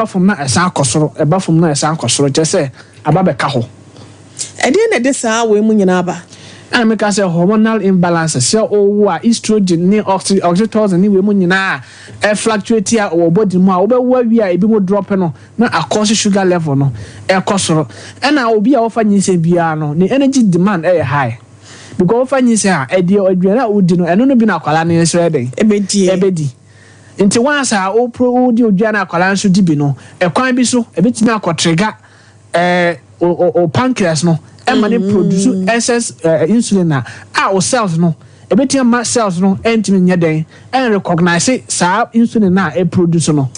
from na esa akosoro eba from na esa akosoro je say aba be ka ho e dey na dey saa we mu nyina aba and make say hormonal imbalance say owo a estrogen ni oxytocin ni we mu nyina e fluctuate a o body mu a wo be wo wi a ebi mo drop no na cause sugar level no e kosoro e na obi a wo fa nyise bia no the energy demand e high because fa nyise a e dey odwena odi no eno no bi na kwala ne so e den ebedi nti once a o pro di odwena kwala nso di bi no e kwan bi so e betimi akotrega o pancreas no e ma ne produce excess insulin na o cells no e betimi ma cells no entimi nya den and recognize sa insulin na e produce no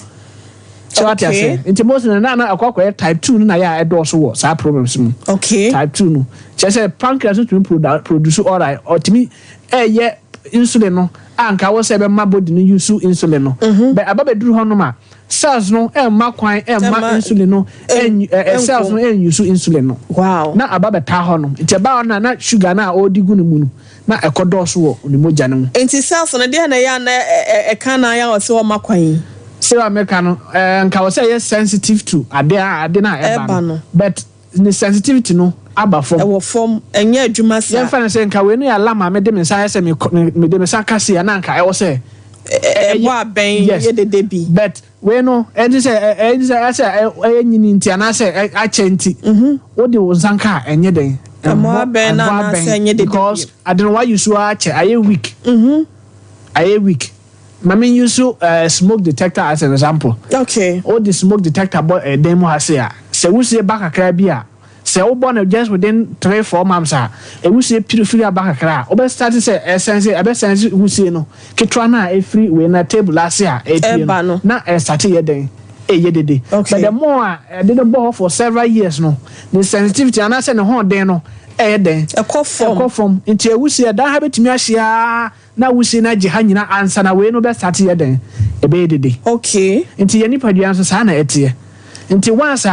so what you say nti most na akwa type 2 na ya e do so wo sa problems mu type 2 no say pancreas to produce all right otimi ye insulin no anka wo say be ma body no use insulin no but ababe duru ho no ma cells no ma kwan ma insulin no cells no use insulin no wow na ababe ta ho no nti ba na sugar na odigu no mu no na ekodo so wo ni moja no nti cells no dey na ya na e kan na ya wo se wo ma kwan say America no nka wo say yes sensitive to ade na eba no but the sensitivity no aba form e wo form enye adwuma sa ye fa na say nka we no ya lama me de me sa say me de me sa kase ya na nka e wo say wa ben ye de debi but we no e say nyini nti ana say a chenti wo de wo zanka enye den mo ben na say enye de because I don't know why you so a che aye weak weak Mami use smoke detector as an example. Okay. All the smoke detector demo has here. So we say back a crabia. Say we born just within 3-4 months. We say purify back a crab. Obe start to say essence. Obe sense we say no. Ketrana a free we na table last year. No. Na start here then. Okay. But the more I didn't bore for several years no. The sensitivity and I said no horn then no. Den a cough from into we say that habit me ahia na we say na jiha nyina answer na we no be start here den e be dede okay into ye nipa duan so sa na etie into once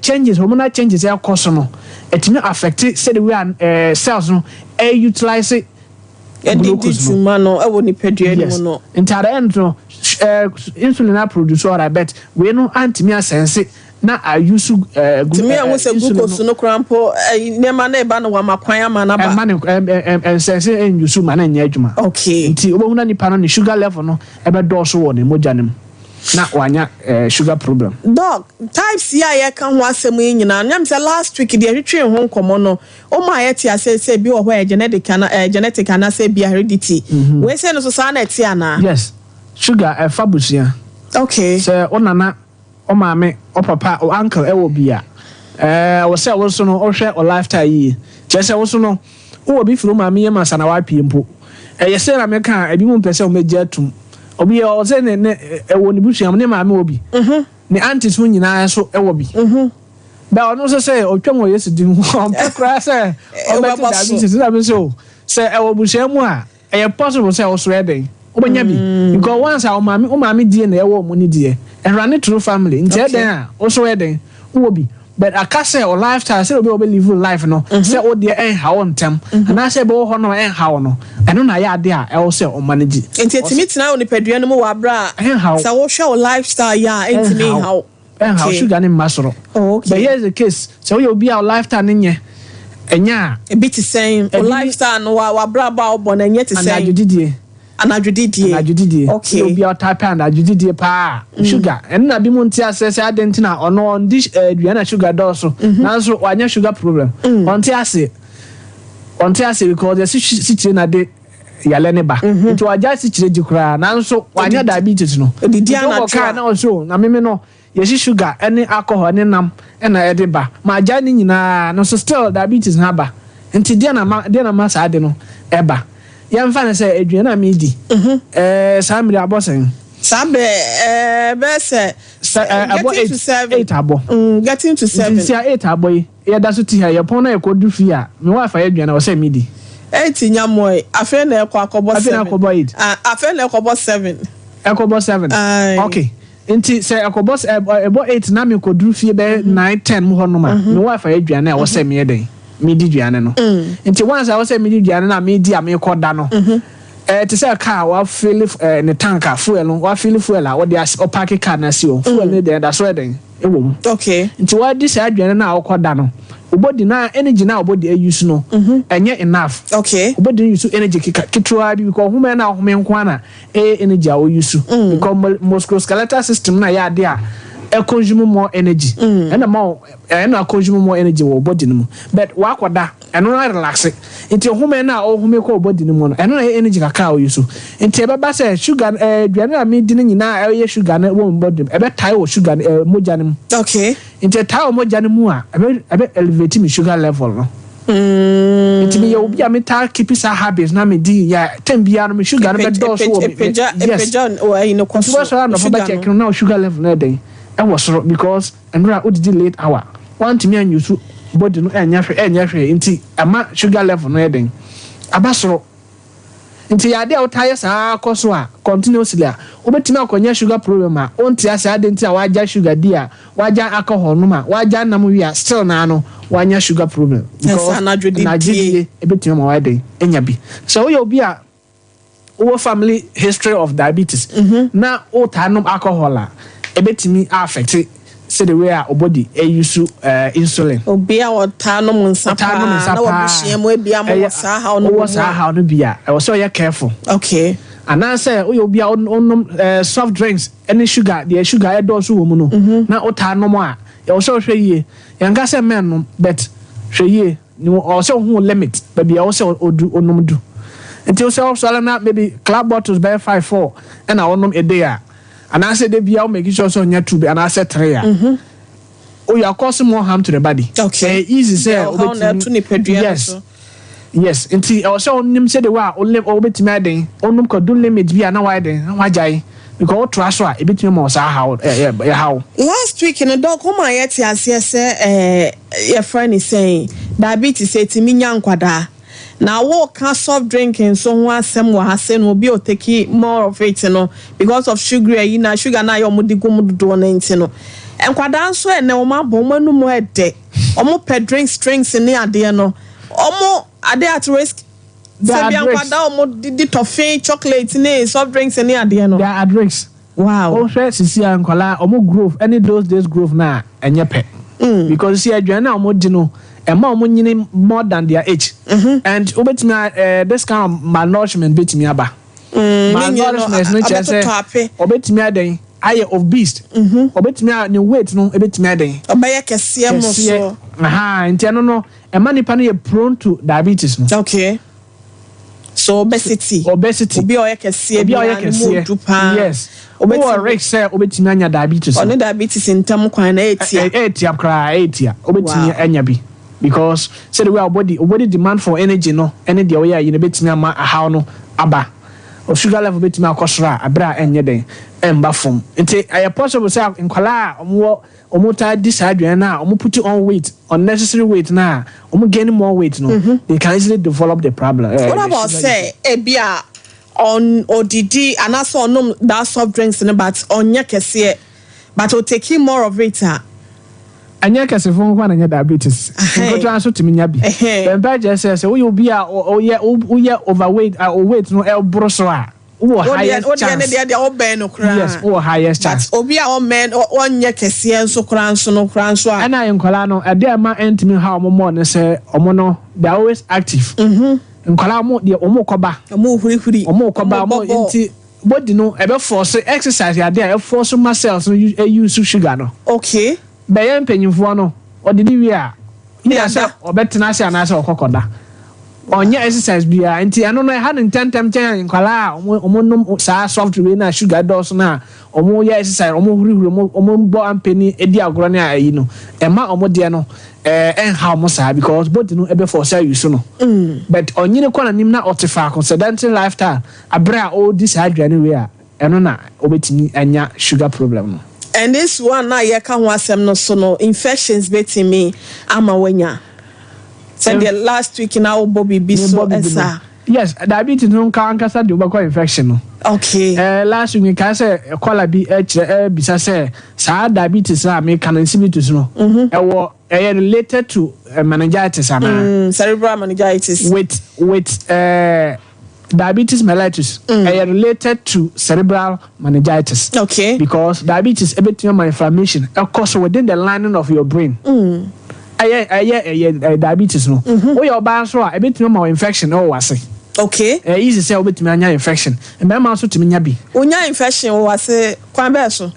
changes hormonal changes e cause no etimi affect say the way cells no utilize glucose no e wo nipa duan no into at the end no insulin na produce all right but we no antimi sense na use me I was glucose no crampo nema na eba no wa makwan ama na ba sense use ma na nya adwuma okay nti obehuna nipa no ne sugar level no ebe do so wo ne moja nem na wanya sugar problem dog types ya ye kan ho asem nyina nyam say last week dey retwe ho nkomo no o ma ye ti say bi wo ho genetic ana say bi heredity we say no so sa na ti ana yes sugar fabusia okay say onana o maame o papa o uncle e wo bia wo say wo so no o hwe o lifestyle yi je say wo so no wo bi furu maame ye masa na wa pie mpo ye say na me kan ebi mu pese o meji atum obi o say ne e wo ni busuam ne maame obi ne aunties mu nyina so e wo bi ba ono so say o twam wo yesu di mu o pekra say o beto da bi say e wo busuam a e possible say o so e den o banya bi because once o maame die na e wo mu ni die and run it through family instead then also wedding who will be but a case or lifestyle say we live life no say o dey how on tem and I say be ho no how no eno na ya dey I also o manage intimi tina oni padua no wa bra say wo hwe o lifestyle ya intimi how sugar ni masoro okay but here's the case so you be our lifestyle nye enya a bit the same o lifestyle no wa bra ba obo na nye the same anadwudidie okay you be type anadwudidie pa sugar and na bi mu ntia say adentina ono on dish duana sugar doso nanso wanya sugar problem ontia say because the situation na de yale ne ba nti waja sikire jikura nanso wanya diabetes no didia na ka na so na meme no yesi sugar any alcohol ne nam na e de ba ma aja ni nyina no so still diabetes na ba nti dia na ma sa de no e ba yam fa na say aduana me di sa mi abosen sa be say abo 8 abo getting to 7 see 8 abo ye da so ti ha ye pon na e ko du fi a me wa fa aduana o say me di 8 nyamoy afa na e ko akobo 7 afa na e ko 7 ekobo 7 okay nti say ekobo 8 na me ko du fi be 9 10 mu ho no ma me wa fa aduana o say me den me di duane no nti once I was say me di duane na me di am e koda no to say a car wa fill in the tanker fuel no wa fill fuel a what the park car na si o fuel ne that's where then e wo mu okay nti wa dis adwene na akoda no obodi na energy na obodi use no enye enough okay obodi use energy kitwa bi because home na home nko na energy a o use because musculoskeletal system na ya de a consume more energy and na consume more energy wo body no but wa akoda eno na relax nti home na o home ko body no no eno na energy kaka o use nti e beba say sugar aduane na me di ni na e sugar na wo body e be tie wo sugar moja no okay nti tie wo moja no mu a e be elevate me sugar level no nti me yo bia me ta keep sa habits na me di ya tempia no me sugar no be do so wo yes o ayi no kwaso so na for check no na sugar level na dey I was because Andra would late hour. Want me and you to body no enya hwe nti ama sugar level no eden. Abasoro. Nti ya dey outire saa koso a continuously a obetimi akonya sugar problem a onti ase ade nti a waja sugar dia, waja alcohol no ma, waja nam wi a still na no wanya sugar problem. Because na jodi ebetimi ma wade enya bi. So we obi a our family history of diabetes. Na o tanom alcohol a ebetimi affect say the way our body use insulin obia otano munsapa na wabushiam ebia mo sa ha no bia e was so you careful okay and I say we obia on soft drinks any sugar the sugar e do so wo mu no na otano mo a e was so hwe yie yanga say men no but hwe yie ni also hu limit baby also odu onom du until so na maybe club bottles by 5-4 and I onom a day and I said, "They make sure so near to be and I said 3 Oh, you are causing more harm to the body. Okay, easy say. Yes. Until also nim say the wa only obet me den. Onum ko do limit be na why den. Wajai because trust wa e betime mo sa how how. Last week in the dog home I yet say your friend is saying diabetes say ti mi nyankwada. Now what can soft drinking so one sem wa hasen will be o take more of it because of sugar sugar na your mudi go do no ntino enkwada nso ene o ma bo manu mo ede omo pe drinks ni ade no omo ade at risk se bi enkwada omo di toffee chocolate ni soft drinks ni ade no they are at risk wow o hwe sisi ankwala omo growth any those days growth na enye pe because see adwan na omo di no Emma nyini more than their age and obetimi this kind of malnourishment betimi aba malnourishment no chese obetimi aden aye of beast obetimi ne weight no obetimi aden obeye kese mo so nti no Emma nipa no ye prone to diabetes no okay so obesity obi oye kese bi mo dupa yes obetimi risk say obetimi anya diabetes on diabetes ntam kwan na etia kra etia obetimi anya bi because say the way our body demand for energy no energy we are you betimi ama how no aba o sugar level betimi akosra abra enye den emba form nti I possible say nkwala omo ta disadwan na omo put on weight unnecessary weight na omo gain more weight no they can easily develop the problem what about say ebia on odidi and also on that soft drinks but onye kese but o take more of it anya kase fon kwa na diabetes ko twa so timi nya bi bemba je say we will be a overweight or weight no el broso a wo highest chance they obey no kra yes wo highest chance obi a o men onye kase enso kra nso a ana yenkola no ade ama entimi ha omo ne say omo no they are always active nkola mo de omo koba omo hurihuri omo koba mo nti body no ebe force exercise ya dey force muscles no use sugar no okay Bayan penyimfo no odidi wi a ya sha obetena ase anase okokoda onye exercise bia nti eno no ha ntentem chen nkwala omo nom sa soft we na sugar dose na omo ya exercise omo hurihuri omo bo ampeni edi agoro ne ayi no ema omo de no how mo sa because body no ebe for say use no but onye ne kwana nim na otefa sedentary lifestyle abra all this adwane we a eno na obetimi anya sugar problem no. And this one na ye ka ho asem no so no infections betting me ama wanya. Send the last week na Bobby biso esa. Yes, diabetes no kan kasa de obakwa infection no. Okay. Last week ka say kola bi bisa say sa diabetes na me kan insipidus no. Ewo related to meningitis ana. Cerebral meningitis. With diabetes mellitus related to cerebral meningitis. Okay. Because diabetes ebetumi inflammation occurs within the lining of your brain. Diabetes no. O your ba so a ebetumi infection o wase. Okay. Easy say obetumi anya infection. Mbema so tumi nya bi. Unya infection o wase kwan be so.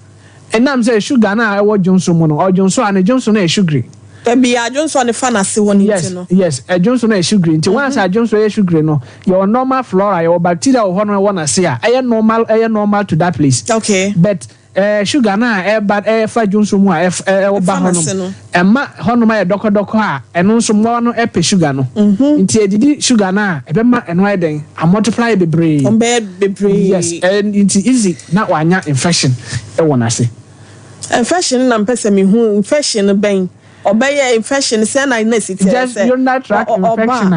Enam say sugar na e wo Johnson mo no. O Johnson and Johnson na sugar. Ebi a Johnson ne fa na se woni no. Yes, a Johnson na sugar. Nti once a Johnson e sugar no, your normal flora, your bacteria o ho no wona se a, normal to that place. Okay. But sugar na bad fa Johnson mu a wo ba ho no. Emma ho no ma e doko a, eno nso mo no pe sugar no. Nti edidi sugar na e be ma eno e den, a multiply bebree. On be bebree. Yes, and it's easy na wanya infection e wona se. Infection na mpese me hu infection ben. Obey infection say na city just urinary tract infection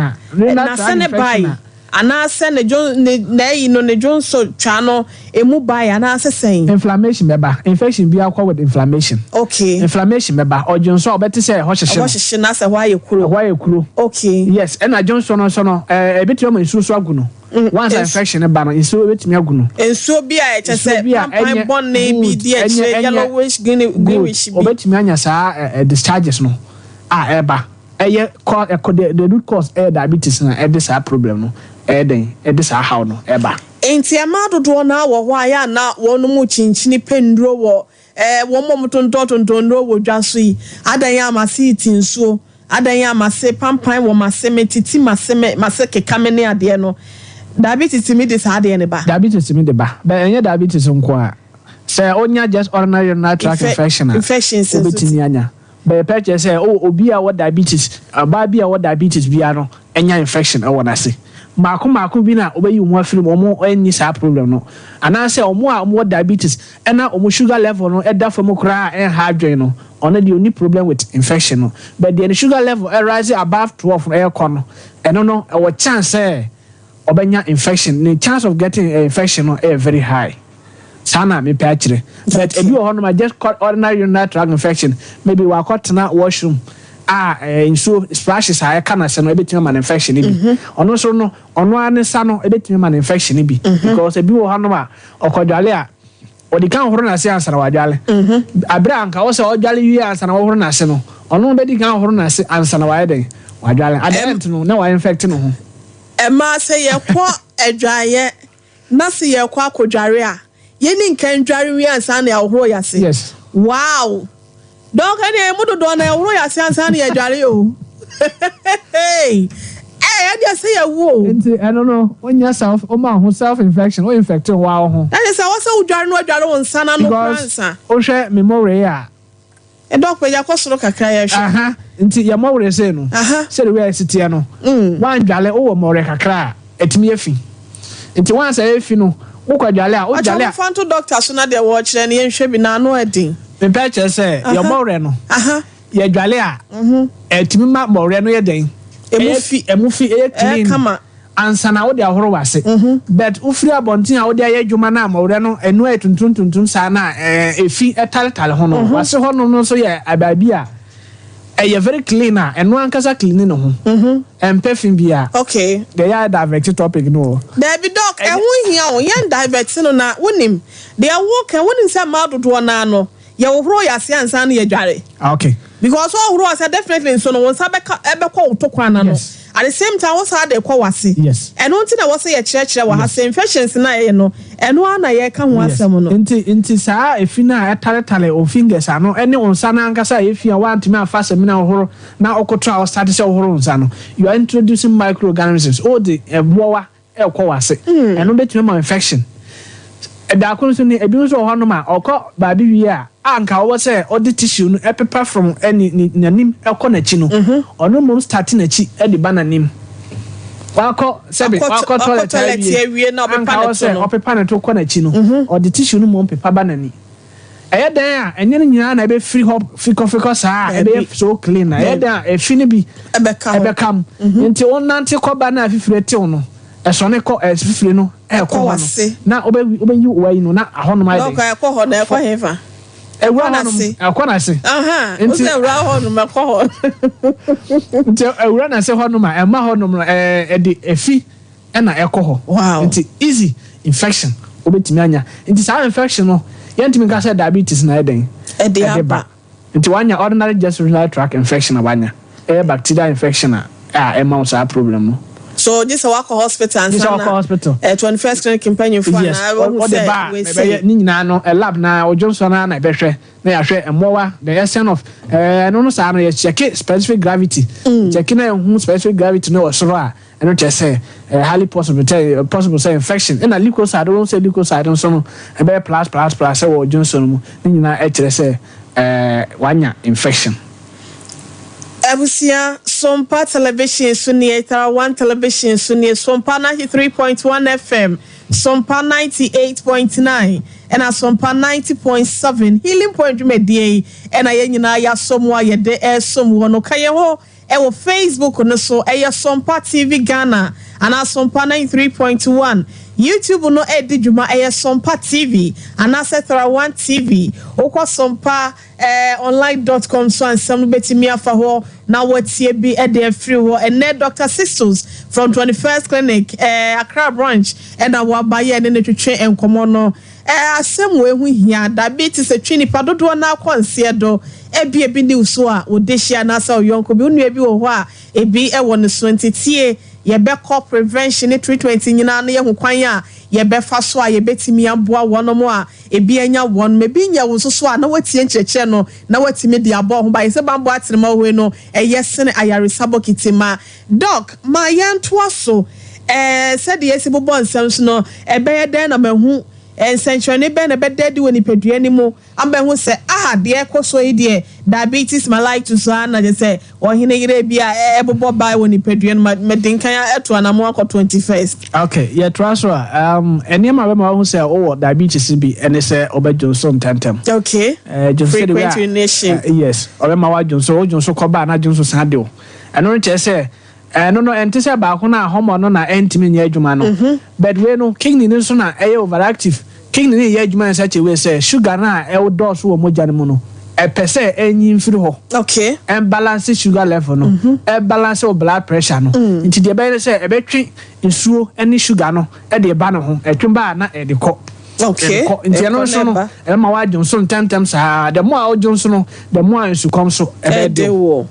and I send a John ne Johnson channel emu by and I say inflammation meba infection be akwa with inflammation. Okay. Inflammation meba or Johnson or better say hosheshe na say why ekuro. Okay. Yes, and a Johnson so no e bit me so aguno. Once infection e ba no so bit me aguno. Enso bia e chese pampan bon na bi dia che yellowish greenish bi. Obet me anya sa discharges no. Eba. The root cause diabetes na this problem no. This how no eba. Enti amadodo na wo ho aya na wonu mu chinchini penduro wo wo mom tontontontonro wo dwaso yi adan ya amase tinsuo adan ya amase pampan wo mase metiti mase kekame ne ade no diabetes me this ade ne ba diabetes me de ba but enya diabetes nko a say onya just ordinary urinary tract infections obetini anya but purchase say obi a what diabetes aba bi a what diabetes bia no enya infection e wona se Mako bi na obeyi mu afiri mo any sa problem no ana say omo a mo diabetes ena omo sugar level no eda fam kra hard join no ono the only problem with infection no but the sugar level rise above 12 no eno no our chance obenya infection the chance of getting infection no very high sana me pa kire but ebi o hono ma just call ordinary urinary tract infection maybe wa kotena washroom so splashes I can say no ebetimi man infection bi ono so no ono anesa no ebetimi man infection bi because ebi wo hano ma okodwale a odi kan horo na se ansana wadwale abra anka wo se odwale wi ansana wo horo na se no ono be di kan horo na se ansana wa den wadwale adent no na wa infect no ho e ma se ye kwo edwaye na se ye kwo akodware a ye ni nkan dware wi ansana ya horo ya se yes wow donc any mudo do na wuro ya siansa na ya dware o hey I just say a wo I don't know when yourself o ma ho self infection o infect wa ho that is what so dware no dware won sana no cancer o hwe memory a e doc pe ya kwosoro kakra ya hwe nti ya memory say no say the way sitie no wan dwale o wo memory kakra etimi afi nti wan say afi no wo kwadwale a o dwale a fanto doctor so na de wo kire ne yenhwe bi na no edin me purchase say your memory no ya dwale a etimi ma memory no ye den emufi clean kama ansana wo de ahoro wase but ufiri abontin a wo de aye dwuma na amawre no enu etuntun sa na efi etaltal ho no wase ho no so ye ababi a ye very clean a enu ankasa clean no ho empefin bia okay they are direct topic no there be doc ehun hia o yen divert no na wonim they work and wonim say madodo na no ye wo horo ya se ansa na ye dware okay because all horo say definitely so no won sa be kwa utokwana no at the same time what's had kwa wase yes and until na wase ye chire wa ha infections na ye no eno ana ye ka ho asem no nti saa efi na ataretale o fingers ano ene onsa na ankasa efi a want me afa sem na horo na okotra o start se horo onsa no you are introducing microorganisms all the bowa kwa wase eno betime ma infection da akonso ni ebi so ho no ma okọ ba bi wi a anka wo se odi tissue no epepa from any nanim ekọ na chi no ono mom start na chi e di bananim wako sebe wako toilet wi na opepa na to kọ na chi no odi tissue no mom pepa banani eye dan a enye nyina na be free hop fiko saa e be so clean na eye dan e fi ni bi ebekam nti wonnante kọ ba na afifire tew no esone ko esifire no ko wase na obeyi wai no na ahono mai dey okay ko ho na ko hefa ewura na se akona se nti ewura ho no ma ko ho nti ewura na se ho no ma ema ho no e de efi ɛna ɛkɔ hɔ wow nti easy infection obetumi anya nti saa infection no yɛntumi ka sɛ diabetes na ɛden ɛde ba nti wanya ordinary gastrointestinal tract infection na wanya bacterial infection a ɛma saa problem no. So this is a hospital and hospital. 21st clinic companion for yes. We say ni nyina no a lab na ojonso na behwe na ya hwe emowa the essence of no sa no ya check specific gravity check na hu specific gravity no osoro a eno che say highly possible say infection na leukocyte don't say leukocyte so no e be plus say ojonso no ni nyina e kire say wanya infection. Abusia Sompa television Sunni one television Sunni Sompa 93.1 FM Sompa 98.9 and a Sompa 90.7 Healing Point Medie and a yenina ya somwa ye de someone no kaye ho e wo Facebook no so e Sompa TV Ghana and a Sompa 93.1 YouTube no edi juma Sompa TV and a one TV okwa Sompa online.com so and some betimi afa ho na watie bi e dey free ho and Dr. Sisters from 21st clinic Accra branch and our baye and netwetwe enkomo no asem we hu hia diabetes atwi nipa dodo na akwanse do bi ni so a odehia na sa oyonko bi unu bi wo ho a ebi e won so ntitie ye be call prevention treatment nyina na ye hu kwan a ye be fa so a ye betimi aboa wono mo a ebi anya won mebi nya wo so a na watie ncheche no na watimi de abo ho ba ye se bambo atrema we no yesene ayaresabo kitima doc ma yanto aso said yes bobo nsem no be ye den na mahu essentially be na be dedi woni padua ni mu amba hu se de ekoso yi de diabetes mellitus na je se ohine yire bia ebobo bai woni padua no medinkan eto anamo akọ 21st. Okay, yeah, transfer enema we ma hu se diabetes bi ene se obejonso tentem. Okay. Frequent urination. Yes, obema wa jonso koba na jonso san de o. Eno che se no ente se ba ko na hormone na entimi nya adwuma no. But we no kidney ni so na overactive. Kidney ni nya adwuma such a way say sugar na dose wo moja mu no. Pese enyi mfiri ho. Okay. And balance sugar level no. Balance blood pressure no. Nti de be say e betwe nsuo eni sugar no de ba no ho. Etwemba na de ko. Okay. Nti no so no e ma wa Johnson tentem sa the more Johnson no the more nsu kom so e be de wo.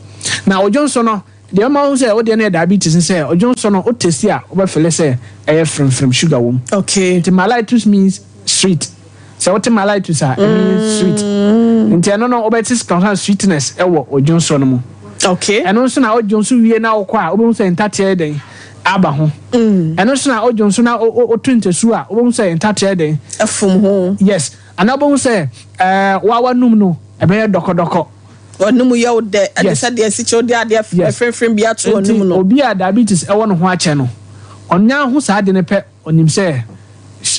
Na Johnson no the ma say o de na diabetes say Johnson no o testi a o be fele say e from sugar wom. Okay. Nti mellitus means sweet. So what mellitus means sweet. Nti no obetics concern sweetness e wo Johnson no mu. Okay. And also na Johnson wie na okwa obo say entate den aba ho. And also na Johnson na o twintesu a obo say entate den afum ho. Yes. And obo say wa num no e be dokodoko. Onum ye de adisa de sicho de ade frefrem bia to onum no. Obi a diabetes e wo no ho ache no. Onya ho sa de ne pe onim say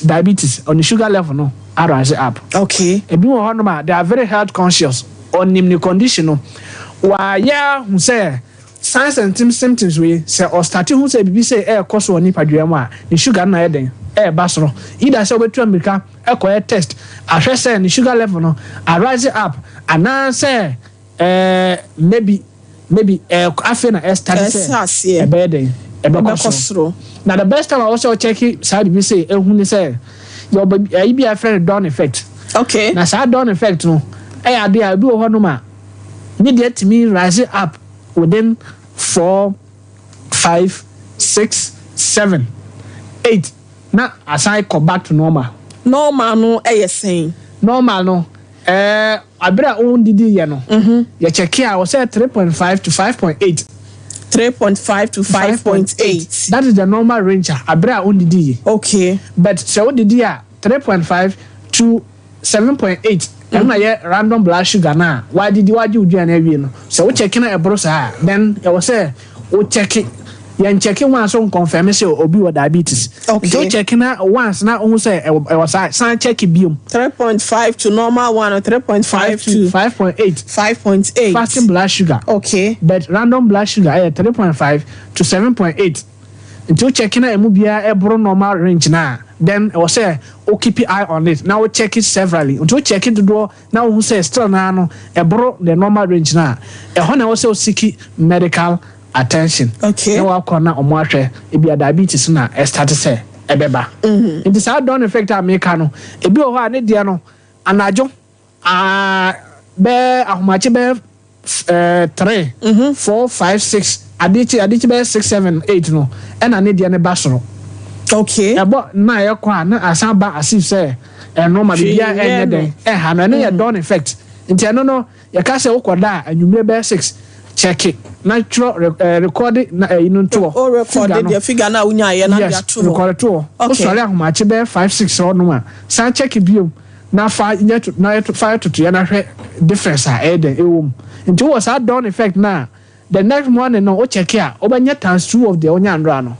diabetes on the sugar level no rise up. Okay. Ebi wo ho no ma they are very health conscious on the condition no. Wa ya hu say signs and symptoms we say or start hu say bibi say cause oni padua mu a the sugar na e den ba soro either say obetu america test ahwe say the sugar level no rise up and say maybe afi na start say e be den e be soro. Now the best time I also check it side bibi say ehun ni say your baby be a friend dawn effect. Okay. Na sa dawn effect no ade a bi wo ho no ma need me rise up within 4, 5, 6, 7, 8. Now as I come back to normal. Normal no saying. Normal no. Abira own didi ye no. You check here I was say 3.5 to 5.8. 3.5 to 5.8. That is the normal range. Abira own didi. Okay. But so didi 3.5 to 7.8. And my random blood sugar now. Why did you do an avian? So we checking a brosa. Then I was say, we check it. You're checking once on confirm say obi or diabetes. Okay. So checking out once now almost say I was sign check it biome. 3.5 to normal one or 3.5 to 5.8. 5.8. Fasting blood sugar. Okay. But random blood sugar 3.5 to 7.8. Until checking out a normal range now. Then I will say, keep your eye on it. Now we check it severally. Until check it to do now who say still now the normal range now. I also seek medical attention. Okay. Na wa kona omo ahwe e bia diabetes na start say ebeba. It is how don effect America no. E bi o ho a ne dia no anajo be ahomache be 3 4 5 6 adichi be 6 7 8 no e na ne dia ne ba soro. Okay. Ebo na ye kwa na asan ba asif say normal bia enye den ha no ne ye don effect. Nti eno no ye ka say ukoda anwumre be 6 check it natural record na to o record the figure na unya ye na dia to record to o sori ahomache be 5 6 o no a san check biom na fa to na to 5 to ya na hwe difference a eden ewom nti wo sa don effect na the next morning no o check here o banya times 2 of the onya ndra no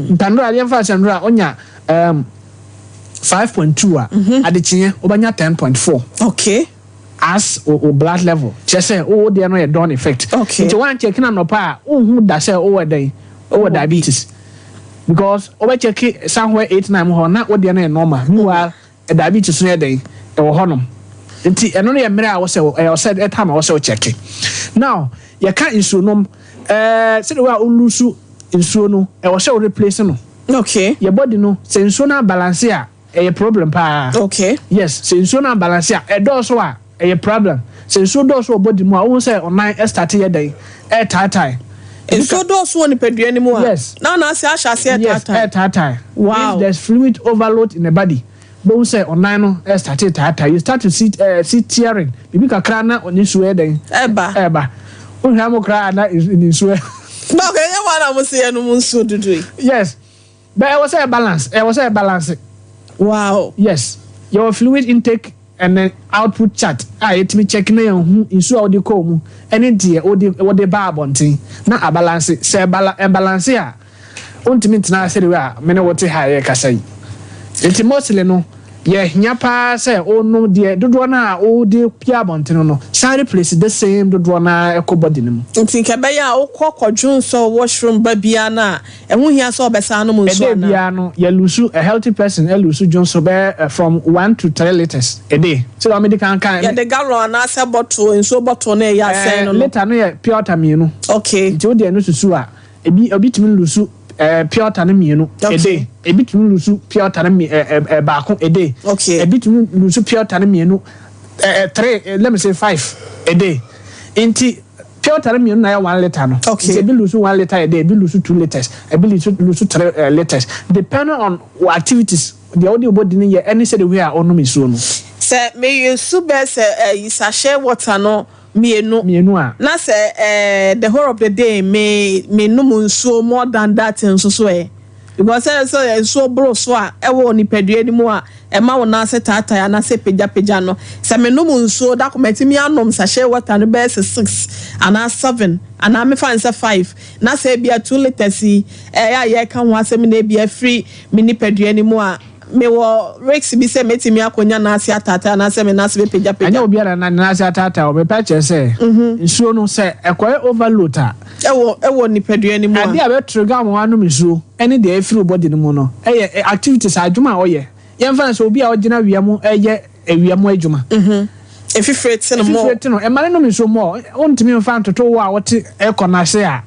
ntandra ye fa sandra onya 5.2 adichinye o banya 10.4 okay as o blood level just say o there no don effect okay nti one check na no pa hu da say o diabetes because o be check somewhere 8 9 ho na o there no normal meanwhile diabetes no dey e wo honom nti eno no ye mere a wo say o said e time a wo say o check now you can insunom say the way o lose insuo no e wo say o replace no okay your body no say insuo na balance a problem pa okay yes say insuo na balance a e do so a a problem say insuo do so body mu a won say online start here dey e tatai insuo do so ni pedua ni mu a yes na say asha tatai tatai wow if there's fluid overload in the body but say online no start tatai you start to see tearing bibi kakra na oni so e dey eba o ha mo kra na insuo no okay you want am say no nsuo dudu yes but it was a balance wow yes your fluid intake and then output chart it me check na hu insu a odi ko mu ene de odi ba abontin na a balance say balance a ontimi tena say we a me ne wote ha ye kasai enti mostly no ye hia pa say onu de dodo na o de pia abontin no sare place the same dodo na ekobody nim enti ke be ya okokwadwun so washroom ba bia na ehu hia so obesa no mu so na bia no ye lose a healthy person lose Johnson be from 1 to 3 liters a day so me can ya the gallon na say bottle in so bottle na ya say no liter no ye pure water mienu okay nti o de no susu a obi timi lose pure water no mienu a day ebi timi lose pure water no baako a day okay ebi timi lose pure water no mienu 3 let me say 5 a day nti pure water no na 1 liter no okay ebi lose 1 liter a day ebi lose 2 liters ebi lose 3 liters depending on activities the audio body ni ye any say the way a onum isuo no say me you super say you sachet water no mienu a na say the whole of the day me num nsuo more than that nso so because say so bro so a e wo ni pedua ni mu a e ma wo na say tata ya na say peja no say me num nsuo da komati mi anom sachet water no be 6 and 7 and I me fan say 5 na say bia 2 liters ya ye kan ho asem na bia free me ni pedua ni mu a me wo rex bi say metimi akonya na ase atata na say me na say peja anya obi ara na ase atata o me pa che say nsuo no say ekwa overload a ewo ni pedua ni mu a ade a be trigger mo anu nsuo any dey free body ni mu no activities adwuma o ye ye fan say obi a ogina wiam wiam adwuma efifrete no e mane no nsuo mo ontimi fan toto wo a wote ekona se a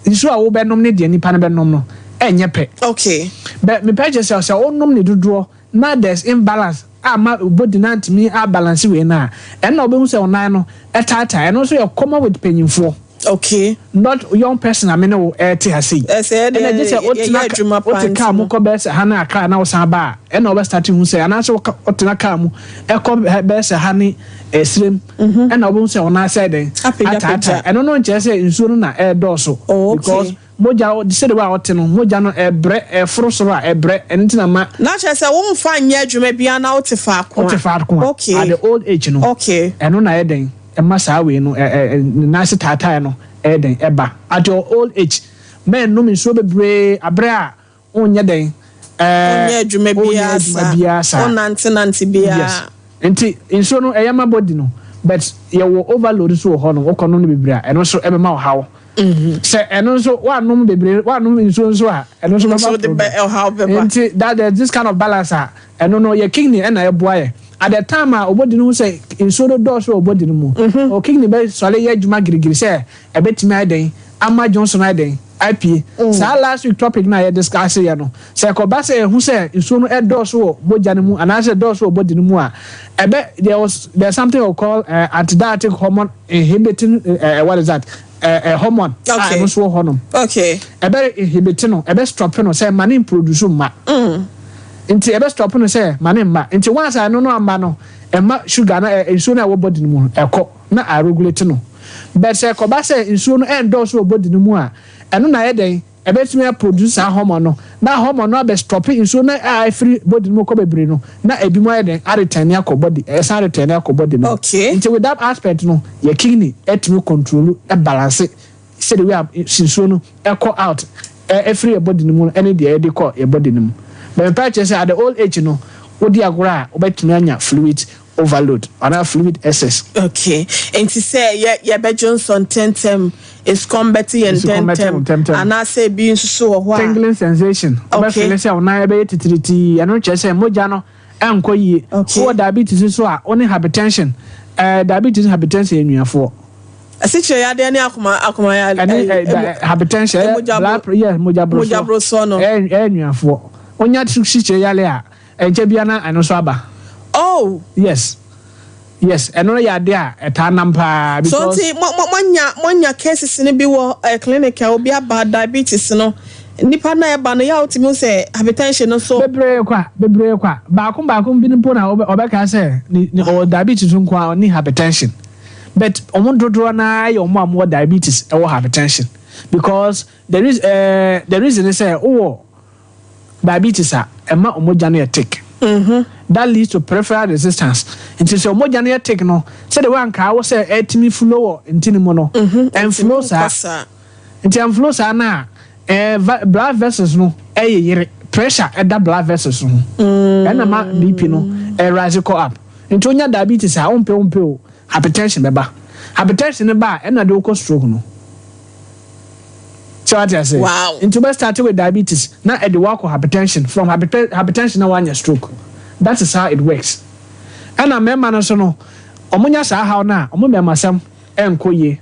nsuo a wo be nom ne de nipa ne be nom no enye pe okay but me purchase say onum ne dodo na there's imbalance ama body na ntimi a balance we na and na obehu say onan no etata and also you come with penyimfo okay not young person I mean no eti hasi and I just say otina ka mu ko be say hana aka na osan ba and obe start hu say ana so otina ka mu e ko be say hani esrem and na obehu say onan say den atata and no nche say nsuo no na e do so because moja o say the way out no moja no ebre frosoro ebre entina ma na che say wo mfa nya adwuma bia na otefa ko okay at the old age no okay eno na eden emma saa we no na se tata no eden eba at your old age men no mi so bebre abre a onye den onye adwuma bia sa onante bia enti inso no eyama body no but you will overload so ho no okono no bebre a eno so ebe ma how say eno so wa nom bebre wa nom inso so a eno so be how be enti that there's this kind of balance a eno no your kidney na e boa at the time obodi no say inso do so obodi no mu o kidney be so le ye adwuma girigiri say e betimi aden ama Johnson Iden IP sa last week topic na discuss ya no say ko ba say hu say nsuo no edoso wo moja ne mu anase edoso wo body ne mu a there's something we call antidiuretic hormone inhibiting what is that hormone okay so hormone okay inhibiting no stop no say man produce ma nti stop no say man ma nti once I no amba no sugar na nsuo na wo body ne mu ekọ na a regulate no but say ko ba say nsuo no endorse wo body ne mu a eno na yeden ebetimi produce a hormone no na hormone no be stop nsuo na free body ne mu ko bebre no na ebi mu yeden a return akọ body san return akọ body no okay nti with that aspect no your kidney etimi control balance say the way nsuo no ekọ out free body ne mu any dey dey call your body ne mu but purchase at the old age no odi agora obetimi anya fluid overload or fluid excess. Okay. And to say yeah Johnson tentem is combating and tentem and I say being so what tingling sensation. Okay. Let's say na be titriti and no say moja no enko yi. So diabetes so only hypertension. Diabetes hypertension enuafo. Asiche ya de ani akoma ya hypertension moja bro so no. Enuafo. Onya siche ya le a enche bia na eno so aba. Oh yes and no ya there etanampa because so monya cases ni bi wo clinic obi about diabetes no nipa na e ba no ya otimi say hypertension no so bebre kwa ba kun bi nipo na obeka say ni diabetes nko ni hypertension but omododro na ya omo diabetes e wo hypertension because there is the reason is say diabetes ema omoja no take that leads to peripheral resistance. Until so more than take no. Say the one car was say etimi flow intini mono. And flow sa. Until flow sa na blood vessels no pressure at that blood vessels no. And the BP no rise up. Into your diabetes umpe hypertension beba. Hypertension ba and na do stroke no. So what I say? Wow. Into best start with diabetes. Now at the work of hypertension. From hypertension now one your stroke. That is how it works. And I remember no so no. Omunya sa how na. Omunya masam enko ye.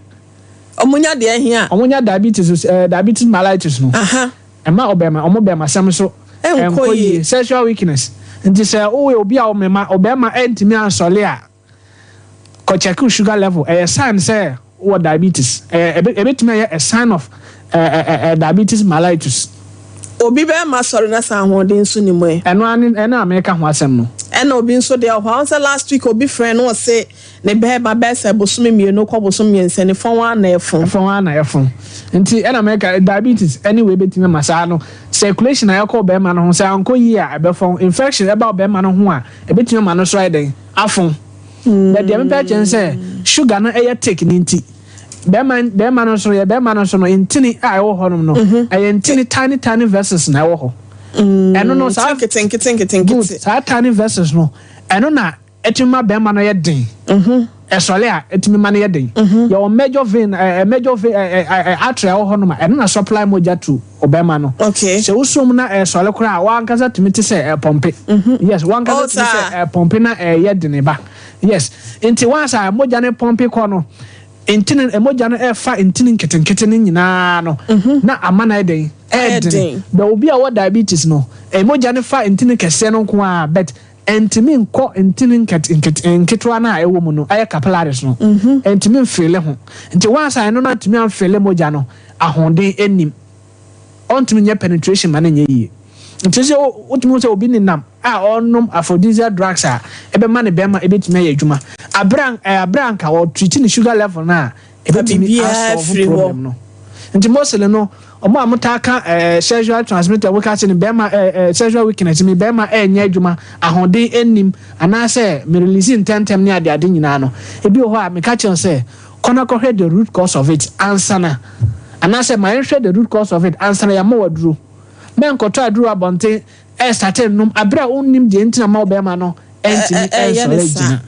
Omunya de here. Omunya diabetes diabetes mellitus no. Ema obema omobema sam so enko ye. Sexual weakness. Nti say obi a obema entimi ansole a. Ko check sugar level. Sign say what diabetes. Ebetimi a sign of diabetes mellitus. Obi be ma sori na san hoden so ni mo e. Eno America ho asem no. Eno obi nso de ho say last week obi friend no say ne be ba be say bosome mienu kwa bosome yense ne fon wa na efon. Nti eno America diabetes anyway betime masa no circulation na yakọ be ma no ho say anko yi a be fon infection e ba be ma no ho a e betime ma no so den afon. But the me pe say sugar na e take ni nti Bema no so intini a wo honom no intini tiny verses na wo ho eno no sa keten sa tiny verses no eno na etima bema no ye den esole a etimi ma no ye den your major vein artery wo honom eno na supply moja to obema no okay so usum na esole kura wa nkasa timiti say pompe yes wa nkasa timiti say pompe na ye den ba yes inti once a moja ne pompe ko no intinin emoja no efa intinin ketenketen nyina no na amana eden da obi a what diabetes no emoja no fa intinin kese no nko a bet entimi nko intinin nketwa na ewo mu no aye capillaries no entimi mfele ho nti once I no na timi amfele moja no ahonde enim ontimi nya penetration man nya yie nti se otimi se obi ninam a onnom aphrodisiac drugs a ebe ma ne bema ebetimi aye adwuma abran ka o treat ni sugar level na ebetimi solve problem no nti mostly no omo amutaka sexual transmitter we ka se ni bema sexual weakness mi bema enya adwuma ahode enim ana se me release intentem ni ade nyina no ebi ho a me ka chen se kona ko the root cause of it answer na ana se my the root cause of it answer ya mo waduru men ko to aduru abonte started num abra onnim de ntina ma obema no entimi solve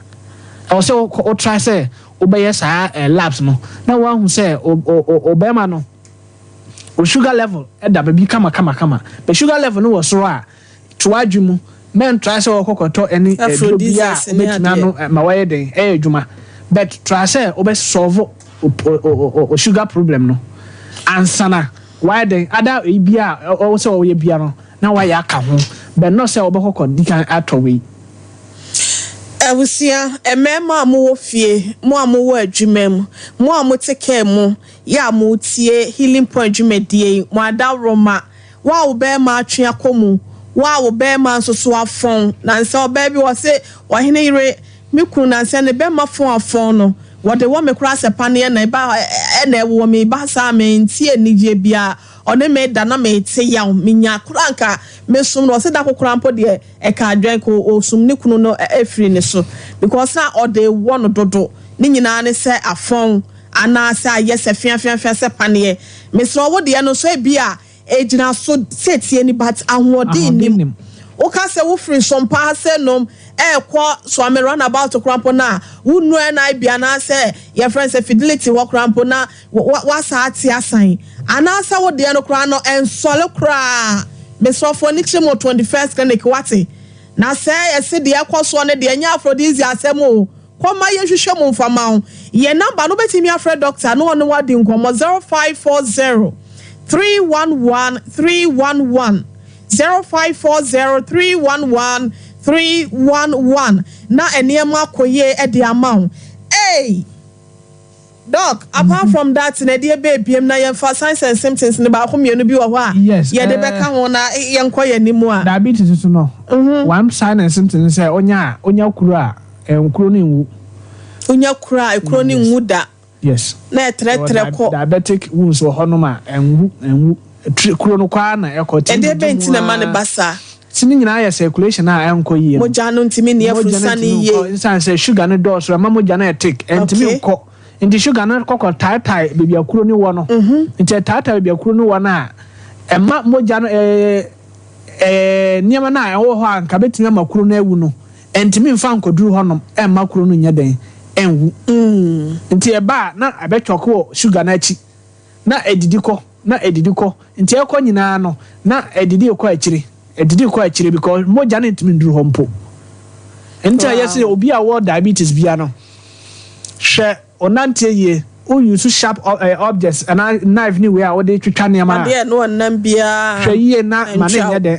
also o try say obeye sa labs no na wa hu say obema no o sugar level e da baby kama but sugar level no was so a to adwumu men try say okokoto any bia metina no ma wa ye den adwuma but try say obe solve o sugar problem no ansana why den ada bia o se o ye bia no na why aka ho but no say obekoko dikan atowei Awusia emema mo wo fie mo amowo adwumam mo amote care mo ya mo tie healing point dwumadie mo ada roma wa wo be ma atwe akomu wa wo be ma nsoso afon na nse oba bi wo se wo hene ire mikunu na nse ne be ma fon afon no wo de wo mekura sepa ne na ba na ewo me ba sa me ntie nije bia one me da na me te yaw minya kuranka mesum no se da kokora mpo de e ka adwen ko osum ne kunu no efiri ne so because na ode wono dodo ni nyina ne se afon ana se ayese fiafia se pane mesro wo de no so e bia ejina so setie ni but ahode nim o ka se wo free Sompa se nom kwa so am run about krampo na wunu na bia na se your friends fidelity wo krampo na wa ati asan ana sa wo de no kra no ensole kra me so for ni chimo 21st clinic wate na se ese de ekoso ne de anya aphrodisiac asemo koma ye hwehwe mo mfama ho ye number no betimi afre doctor no no wadi nkomo 0540 311 311 0540 311 na eniema koye e de amount hey doc apart from that na de baby na ye fa signs and symptoms ne ba ko mienu bi wo ho a ye de beka ho na ye nkoye nimu a diabetes so no one sign and symptoms say onya kuru a nkuru ne nwu onya kuru a ekuru ne nwu da yes na etre ko diabetic wounds wo ho no ma enwu kuru no kwa na ekoti e de benti na ma ne basa sini nyina ya circulation a enko yie mo jano ntimi ne afrusa ne yie insan say sugar ne dose ma mo jana etik ntimi nko nti sugar ne kokko tai baby akuro ni wo no nti tai baby akuro ni wo na emma mo jano niam na ewo ho anka betimi makuro na ewu no ntimi mfa nkoduru honom emma kuro no nya den enwu nti eba na abetwoko sugar na achi na edidi ko nti ekọ nyina no na edidi ekọ achiri because moja na ntimi nduru hompo nti ayese obi a wo diabetes bia no hwe onantie ye o use sharp objects and knife ni we a wo de twetwa ne ma ade no onam bia hwe ye na ma ne nya de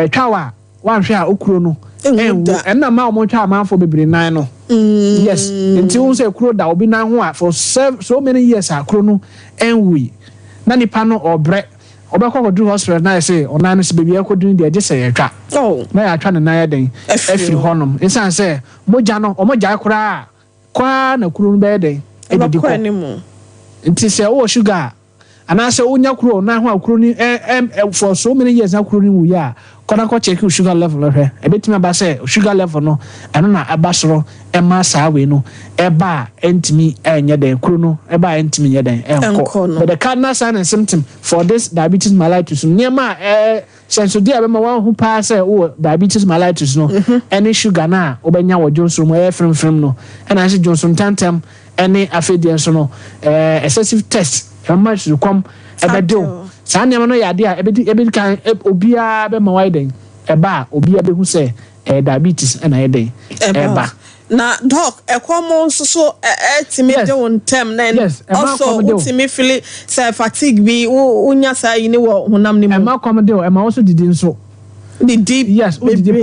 twawa wan hwe a okuro no enna ma o twa amanfo bebre nan no yes nti wo se kuro da obi nan ho a for so many years akuro no enwi na nipa no obre obekọ do hospital na say onan se baby akodun de agese yetwa na ya twa ne na ya den afiri honom insan say moja no omoja kura kwa na kuru no be den edidi ko nti say o sugar ana say onya kuru na ho akuru ni for so many years akuru ni wu ya kona ko check sugar level hwe ebetimi aba say sugar level no eno na abasoro ema saa we no eba entimi enye den kuru no eba entimi nye den enko but the cardinal sign and symptom for this diabetes mellitus niema senso dia be ma wan hu pa say o diabetes mellitus no any sugar na obenya wo Johnson mo frem no na say Johnson tantem any afedie so no excessive test how much to come ebedo saa niema no yade a ebedi kan obia be ma widen eba obia be hu say diabetes na yeden eba na doc ekomo so timi de won tem na also timi feel say fatigue bi unya say ni wo honam ni mu ema komode o ema also didi nso deep yes o didi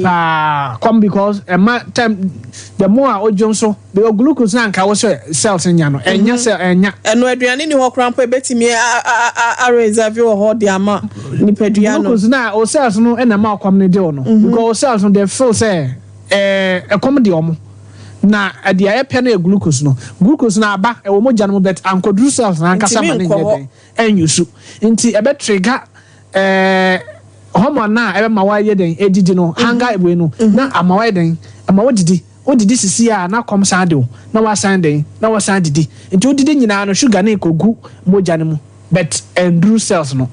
pa come because ema time the more ojo nso the glucose na nka wo cells nya no enya cell enya eno aduane ni ho krampo ebetimi a reserve wo ho de ama ni peduano glucose na o cells no na ma komode o no because cells no they feel say comedy omo na ade aye pe na glucose na aba e wo moja no bet ankodru cells na nkasa ma ne nyeden enyusu nti ebe trigger hormone na ebe ma wa yeden edidi no hanga ebwe no na ama wa yeden ama odidi sisi a na kom san de na wa san den na wa san didi nti odidi nyina no sugar na ekogu moja ne mu but endru cells no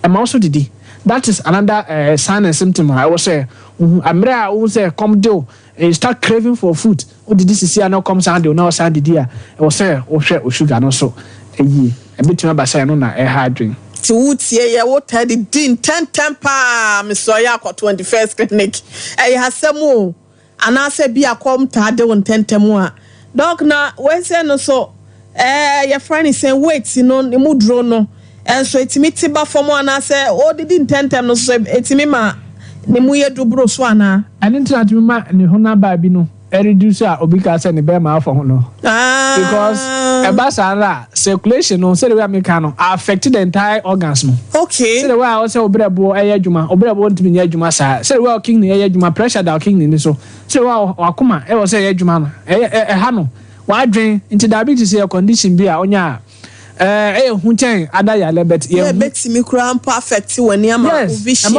ama also didi. That is another sign and symptom. I will say, Amra will say, come do, start craving for food. Oh, did this is now comes and now sand the dear. I will say, oh, share or sugar, no so a ye. A bit of a hard drink. To woods ye, what had it din 10 temper, Miss Soyako 21st clinic. I has some more. And I say, be a com tade on 10 temua. Dog na, where's no so? your friend is saying wait no mu dro no enso etimi tiba form ana say o didi intentem no so etimi ma ne mu ye dubro so ana ani ntina timi ma ne hona ba bi no reduce obi ka say ne be ma afọ ho no because ebasara circulation no say the way American no affect the entire organs no okay say the way I say obrebo adwuma obrebo ntimi nya adwuma sa say the way kidney adwuma pressure da kidney ni so say wa akoma e was say adwuma no ha no wa dwen into diabetes a condition bi a onya hu chen ada ya lebet ye betimi kura perfect woni ama vision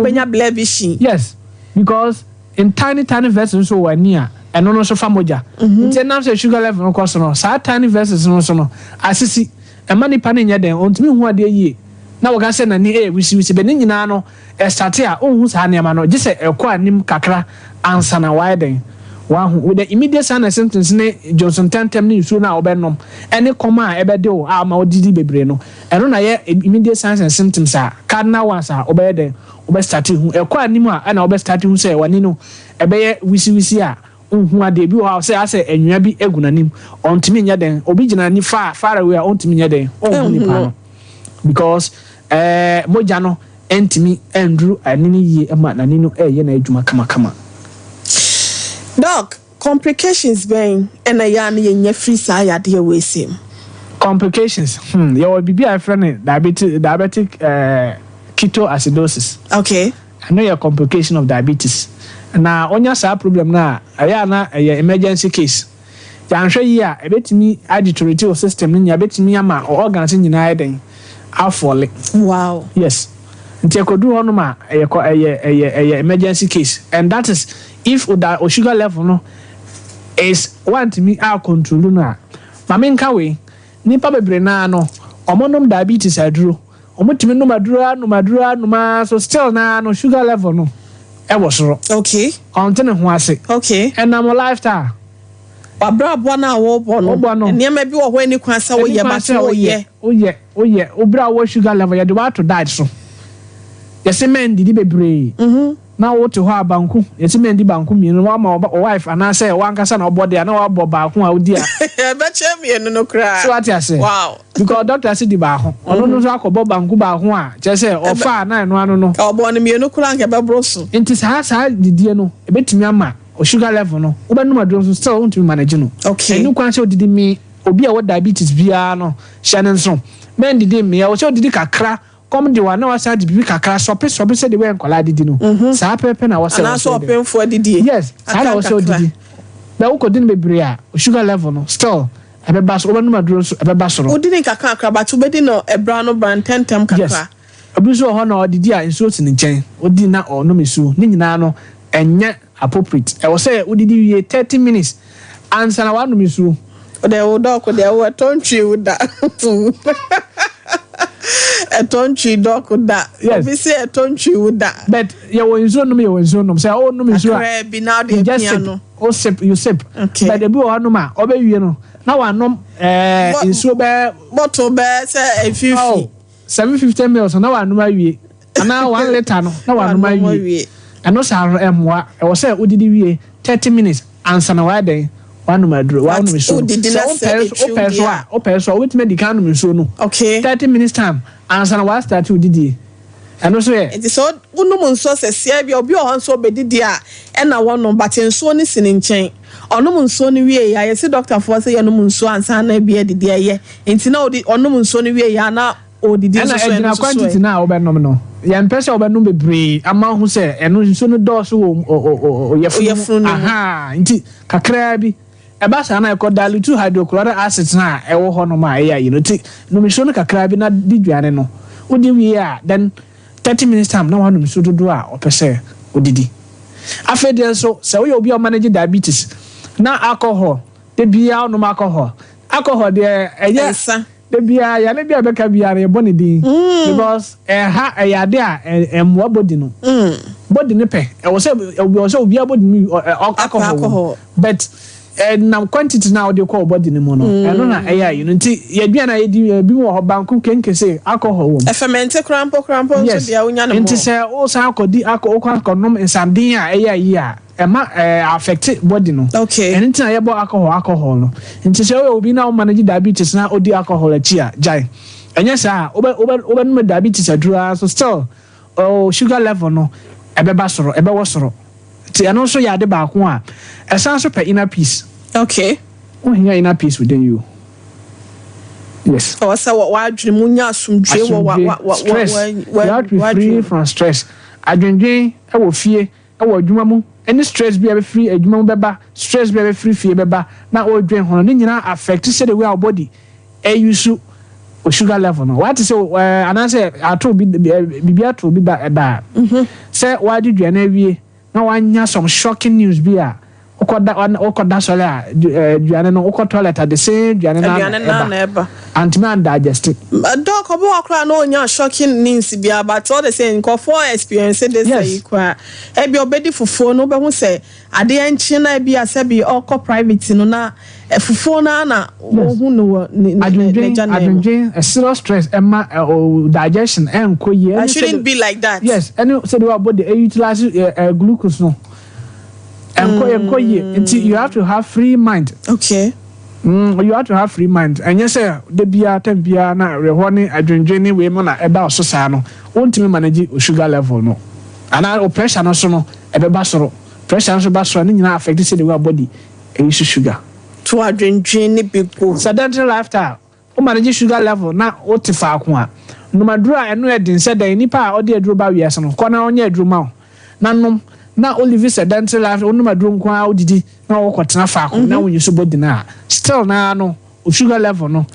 benya blood vision yes because in tiny vessels so wania eno no so famoja nti na say sugar level no cost no sa tiny vessels no so no asisi e mani pa ne nya den ontimi hu ade yie na wo ga say na ni wisi be ni nyina no start a ohun sa ne ma no je say ekọ anim kakra ansa na widen with the immediate sign and symptoms ne Johnson tentem ne isu na obenom ene koma ebede o ama odidi bebre no eno na ye immediate signs and symptoms a cardinal ones a obede obe start hu ekwa anim a na obe start hu say wani no ebeye wisi a hu ade bi o say ase enwa bi egunanim ontimi nya den obi gina ni far away a ontimi nya den o ni pa no because moja no entimi endru anini ye ama na ninu eye na adwuma kama Doc, complications being and a yan ye free side dear with him. Complications. You will be a friend diabetic ketoacidosis. Okay. I know your complication of diabetes. Now on your side problem now, a emergency case. I'm sure ya a bit me agitated system in your bit me ama or organs in United. I'll fall. Wow. Yes. Nti ko do hono ma a emergency case, and that is if o sugar level no is want me out control na mama nka we nipa bebre na no omonom diabetes aduro omotimi no maduro no so still na no sugar level no e wo soro okay onte ne ho ase okay and am lifestyle wabra bo na wo bo no enema bi wo ho ani kwan sa wo ye ba se wo ye obra wo sugar level ye de wa to diet so yesi men didi bebre na wo to ho abanku yesi men di banku mi no wa ma wife ana say wa nkasa na obode na wa bo ba ko a odi a be che mi no kra so ati ase wow because doctor say di ba ho ono no so akobo banku ba ho a che say ofa na eno anu no obo no mi no kra nke be bro so nti sa didi no ebetimi ama o sugar level no wo be no maduro so still want to manage no okay enu kwan say odidi mi obi a wo diabetes bia no hye so men didi mi o say odidi kakra come the one now say the kakra sope say the way enkola didi no sa pepe na wase na so open for didi yes sa na wase didi na wo kodin bebre a sugar level no still ebeba so obanu maduro so ebeba so odin kakra ba to bedi no ebra no brand tentem kakra yes obi so ho na odidi a nso ti ni nchen odi na ono mesu ni nyina no enye appropriate e wo say odidi wie 30 minutes answer na wanu mesu ode wo dok de wo tontwi wo da a tontwi dok da obi say a tontwi wo da but you wonso no say oh no me so a be now the piano o sip you sip okay. But the bi o no ma obewie no na wa nom nso be bottle be say 50 750 ml na wa nom awie ana 1 liter no na wa nom awie ano sa emwa e wo say odidi wie 30 minutes answer na wa den one maduro one so so with medical no so no okay 30 minutes time answer na wa start odidi and also it is so unum nso se bia obi o nso bedidi a e na wono but nso ni sin nchen onum nso ni wie ya ye se doctor for say onum nso ansa na bia didi ye enti na onum nso ni wie ya na odidi nso so na quantity na obenom no ya mpese obenom bebre ama hu se eno nso no dose o yefunu aha nti kakra bi eba sa na e ko dilute hydrochloric acid na e wo ho no ma e ya yi no ti no mi so no kakra bi na di duane no odi wie a then 30 minutes time na wanu mi so dodo a opese odidi afede so se wo obi o manage diabetes na alcohol de bia no alcohol de eye de bia ya le bia beka bia re boni din because ha ya de a emwa body no body ne pe e wo se obi body mi alcohol but nam quantity now they call body ni mo no eno na you know nti ye dua na ye di bi mo banku kenke say alcohol wo ferment crampo so dia unya no mo nti say o san akodi akonom nsanden a yi a ema affect body no okay eno nti na ye bo alcohol no nti say obi na o manage diabetes na odi alcohol achi a jai enya sa oba no diabetes adura so still sugar level no ebeba soro ebewo soro ti eno so ya de ba ko a esan so per inner peace okay when you inner peace within you yes so what dream munya asumdwe you have to be free from stress adwendwen e wo fie e wo adwuma mu any stress be free adwuma mu beba stress be free fie beba na o dwen ho no nyina affect say the way our body use sugar level no what say anase ato bi ato bi da say what did you na wie na wanya some shocking news be a okoda sole a duane no okọ toilet at the same duane na eba antiman digest doc obo akra no onya shocking news be about all the same for experience this say kwa e bi obedi fufuo no be hu say ade enchi na bi asabi okọ private no na fufuo na hu no adwendwen a serious stress emma digestion enko ye it shouldn't be like that yes any say the body utilize glucose no enko ye you have to have free mind okay you have to have free mind and yes sir the bia tempia na rehoni adwendwen we mo na eda ososa no wontimi manage sugar level no ana pressure no so no ebeba soro pressure no so ba soro ni nyina affect the way body use sugar to adwendwen ni big sedentary lifestyle o manage sugar level na o te fa ko a no madura eno edin se dan nipa a o de aduro ba wiase no ko na onye aduro ma na nom na olive sedentary life onu maduro nko a odidi na wo kwotena fa ko na wonyi so body na still na no sugar level no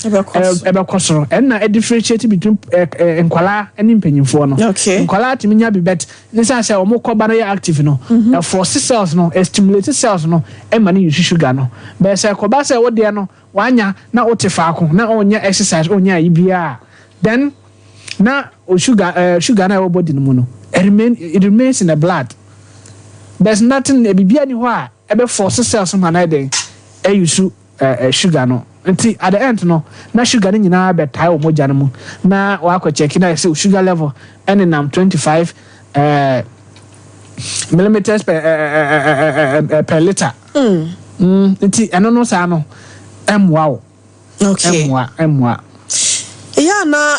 ebe kosoro and na differentiate between enkwala and mpanyimfo no enkwala timinya bi bet ne say omokoba na ya active no force cells no stimulate cells no e ma ne sugar no be say koba say wo de no wanya na otefa ko na onya exercise onya ibia then na sugar na your body no no it remains in the blood. There's nothing bibia ni ho a ebe force cells ma na dey use sugar no until at the end no na sugar ni nyina be tie o moja no mu na wa ko check na say sugar level and in 25 millimeters per liter until eno no sa no wow okay emwa yeah na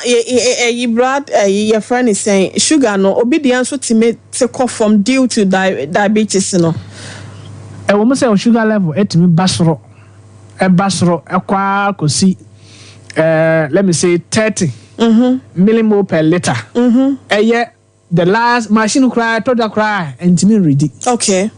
blood your friend is saying sugar no obedience to me take off from due to diabetes no e wo mo say sugar level etimi basoro ekwa kosi let me say 30 millimole per liter the last machine cry to the cry entimi ready okay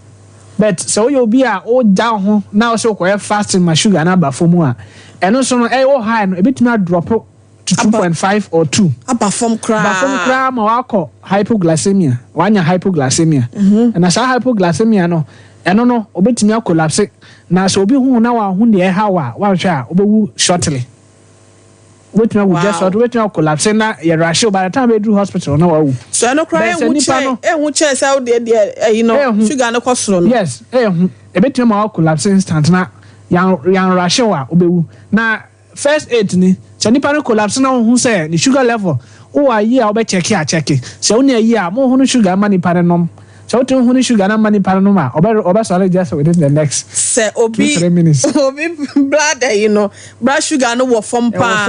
but so you be a o down ho now so ko fasting my sugar na ba fomu a eno so no o high no ebetimi drop to 2.5 or 2 abafom kra ma wako hypoglycemia wanya hypoglycemia and as hypoglycemia no eno no obetimi collapse na so obi hu na wa hu ne ha wa hwa obewu shortly obetimi go just short obetimi collapse na ye rush by the time we do hospital na wa wu so eno kra hu che say you know sugar no kosoro no yes ebetimi ma collapse instant na yan rush wa obewu na first aid ni so nipa no collapse na hu say the sugar level o ayi a obe check so na ayi a mo hu no sugar ma nipa no nom so to hu no sugar na ma nipa no ma obe so just within the next say obi 2-3 minutes obi blood you know blood sugar no wo form pa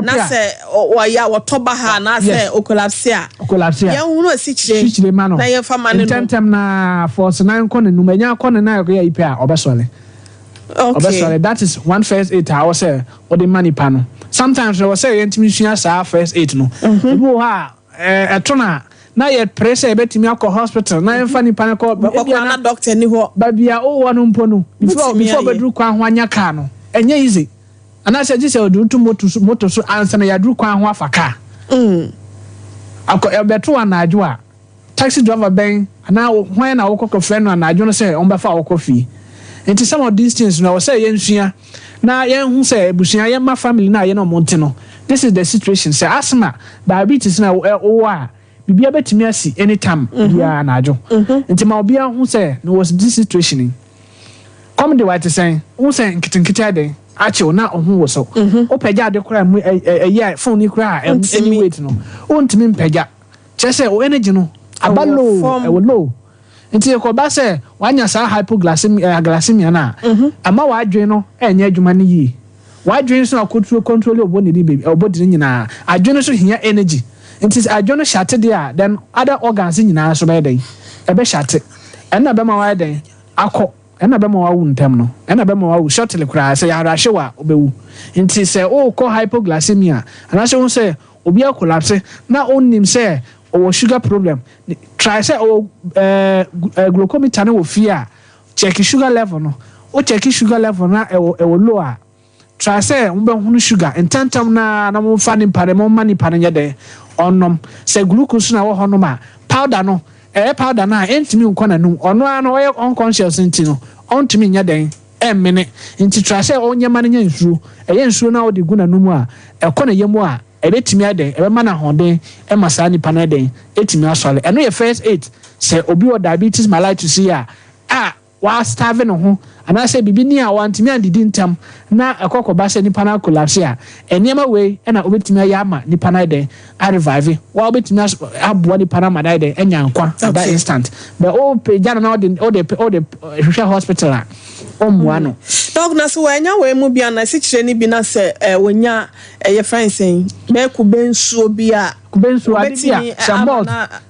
na say o ya wo toba ha na say o collapse ya hu no si chire ma no na ye fa ma no tentem na force 9 ko ne numanya ko ne na ya ipe a obe so okay that is one first aid I was say or the money panel sometimes I was say intimation sa first aid no people ha etona na ye pressure betimi akọ hospital na em fani panel ko na doctor ni ho ba bia o wonu mpo no before bedru kwa ho anya ka no enye easy ana say ji say odu tu motor so answer na ya dru kwa ho afaka akọ ebeto anajo a taxi driver ben na hwan na wo kokọ friend no anajo no say on be fa wo kofi. Into some of these things now say yensuya na yen hu say busuya yen ma family na yen no monte no this is the situation say asthma diabetes na o a bibia betimi asi anytime bia na ajo into ma obia hu say no was this situation come the white saying who say nkitinkiti den ache na ohun wo so o pagya de kura mu phone ni kura any weight no o ntimi mpagya chese o energy no abalo e wo low nti ko ba se wanya sa hypoglycemia na ama wa adwen no enye adwuma ni yi wa adwen so control obo ne di baby obo di nyina adwen so hia energy nti adwen no shate there then other organs nyina so be den e be shate enna be ma wa den akọ enna be ma wa wu ntem no enna be ma wa wu shortly kura se ya rahwe wa obewu nti se o ko hypoglycemia ana se won se obi collapse na onnim se o sugar problem try say o glucometer no wo fia check sugar level no o check sugar level na e wo low a try say mbe hunu sugar entantam na mo fa ni pare mo mani pare nya de onnom say glucose na wo honom a powder no powder na entimi nkọ na num ono ano o unconscious nti no ontimi nya den emmene nti try say onye mane nya nsuo nsuo na wo de gu na num a ekọ na yemu a ebetimi aden ebema na hoden emasa ni panaden etimi asole eno ye first aid say obi o diabetes mellitus ya wa starve no ho ana say bibi ni a wantimi andidi ntam na ekokoba se ni pana collapse a eniema we na obetimi ayama ni panaden a revive wa obetimi aboa ni pana madaden enya nkwa that instant but o page na o de hospital a omuano dog na so wanya we mu bia na se kire ni bi na se wonya ye friend saying me kubensuo bia bia shamot